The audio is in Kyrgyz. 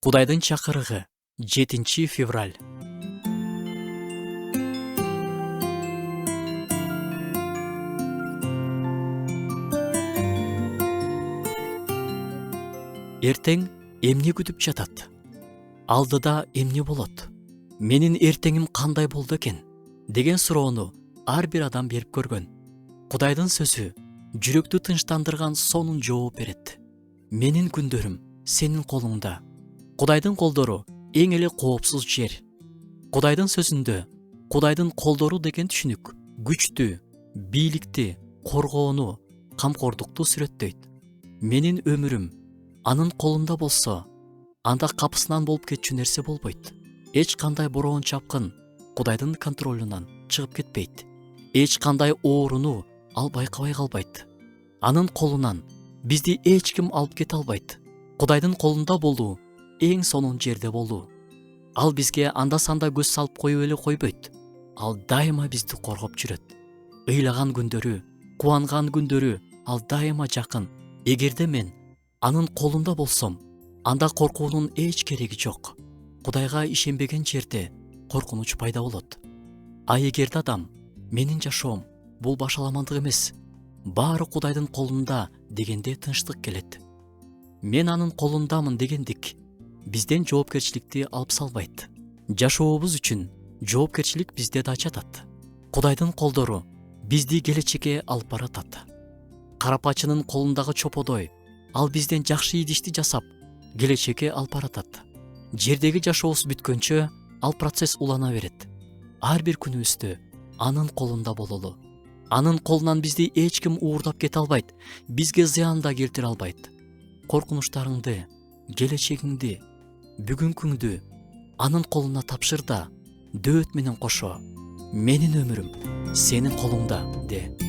Кудайдын чакырыгы 7 февраль. Эртең эмне күтүп жатат? Алдыда эмне болот? Менин эртеңим кандай болду экен? Деген суроону ар бир адам берип көргөн. Кудайдын сөзү жүрөктү тынчтандырган сонун жооп берет. Менин күндөрүм сенин колуңда. Кудайдын колдору эң эле коопсуз жер. Кудайдын сөзүндө Кудайдын колдору деген түшүнүк күчтү, бийликти, коргоону, камкордукту сүрөттөйт. Менин өмүрүм анын колунда болсо, анда капысынан болуп кетчү нерсе болбойт. Эч кандай бороон чапкын Кудайдын контролунан чыгып кетпейт. Эч кандай ооруну ал байкабай калбайт. Анын колунан бизди эч ким алып кете албайт. Кудайдын колунда болуу эң сонун жерде болуу. Ал бизге анда-санда көз салып коюп эле койбойт. Ал дайыма бизди коргоп жүрөт. Ыйлаган күндөрү, кубанган күндөрү ал дайыма жакын. Эгерде мен анын колунда болсом, анда коркуунун эч кереги жок. Кудайга ишенбеген жерде коркунуч пайда болот. А эгерде адам менин жашоом бул башаламандык эмес, баары Кудайдын колунда дегенде тынчтык келет. Мен анын колундамын дегендик бизден жоопкерчиликти алып салбайт. Жашообуз үчүн жоопкерчилик бизде да жатат. Кудайдын колдору бизди келечекке алып баратат. Карапачынын колундагы чоподой ал бизден жакшы идишти жасап, келечекке алып баратат. Жердеги жашообуз бүткөнчө ал процесс улана берет. Ар бир күнүбүздө анын колунда бололу. Анын колунан бизди эч ким уурдап кете албайт, бизге зыян да келтире албайт. Коркунучтарыңды, келечегиңди, бүгүнкүңдү анын колуна тапшыр да, дөөт менен кошо. Менин өмүрүм сенин колуңда де.